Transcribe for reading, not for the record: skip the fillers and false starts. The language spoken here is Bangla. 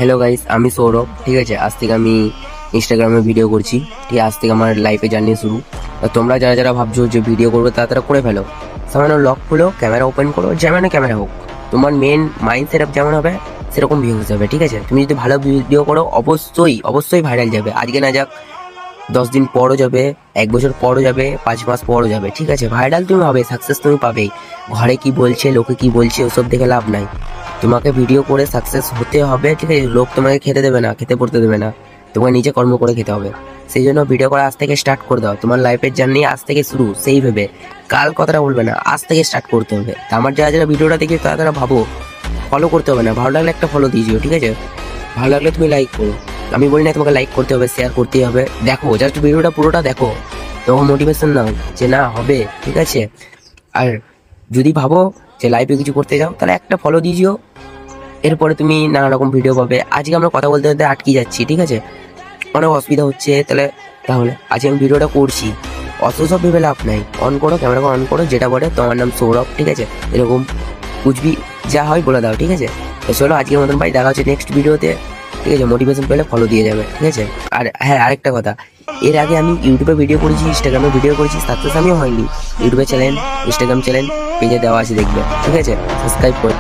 হ্যালো গাইস, আমি সৌরভ। ঠিক আছে, আজ থেকে আমি ইনস্টাগ্রামে ভিডিও করছি। ঠিক আছে, আজ থেকে আমার লাইফে জার্নি শুরু। তো তোমরা যারা যারা ভাবছো যে ভিডিও করবে তারা করে ফেলো। সামান্য লক খুলো, ক্যামেরা ওপেন করো, যেমন ক্যামেরা হোক, তোমার মেন মাইন্ড সেট আপ যেমন হবে সেরকম ভিউজ যাবে। ঠিক আছে, তুমি যদি ভালো ভিডিও করো অবশ্যই অবশ্যই ভাইরাল যাবে। আজকে না যাক, 10 দিন পরও যাবে, 1 বছর পরও যাবে, 5 মাস পরও যাবে। ঠিক আছে, ভাইরাল তুমি হবে, সাকসেস তুমি পাবেই। ঘরে কি বলছে, লোকে কি বলছে, ওসব দেখে লাভ নাই। তোমাকে ভিডিও করে সাকসেস হতে হবে। ঠিক আছে, লোক তোমাকে খেতে দেবে না, খেতে পড়তে দেবে না, তোমাকে নিজে কর্ম করে খেতে হবে। সেই জন্য ভিডিও করা আজ থেকে স্টার্ট করে দাও। তোমার লাইফের জার্নি আজ থেকে শুরু, সেই ভেবে কাল কথাটা বলবে না, আজ থেকে স্টার্ট করতে হবে। তা আমার যারা যারা ভিডিওটা দেখি তারা ভাবো, ফলো করতে হবে না, ভালো লাগলে একটা ফলো দিয়েছিও। ঠিক আছে, ভালো লাগলে তুমি লাইক করো। আমি বলি না তোমাকে লাইক করতে হবে, শেয়ার করতেই হবে। দেখো, জাস্ট ভিডিওটা পুরোটা দেখো, তখন মোটিভেশন নাও যে না হবে। ঠিক আছে, আর যদি ভাবো যে লাইফে কিছু করতে যাও, তাহলে একটা ফলো দিয়েছিও। এরপরে তুমি নানা রকম ভিডিও পাবে। আজকে আমরা কথা বলতে বলতে আটকে যাচ্ছি। ঠিক আছে, অনেক অসুবিধা হচ্ছে। তাহলে আজকে আমি ভিডিওটা করছি, অত সব ভেবে লাভ নাই। অন করো, ক্যামেরা অন করো, যেটা বলে তোমার নাম সৌরভ। ঠিক আছে, এরকম বুঝবি, যা হয় বলে দাও। ঠিক আছে, তো চলো আজকের মতন ভাই, দেখা হচ্ছে নেক্সট ভিডিওতে। ঠিক আছে, মোটিভেশন পেলে ফলো দিয়ে যাবে। ঠিক আছে, আর হ্যাঁ, আরেকটা কথা, এর আগে আমি ইউটিউবে ভিডিও করেছি, ইনস্টাগ্রামে ভিডিও করেছি, সাকসেস আমিও হয়নি। ইউটিউবে চ্যানেল, ইনস্টাগ্রাম চ্যানেল পেজে দেওয়া আছে, দেখবে। ঠিক আছে, সাবস্ক্রাইব করে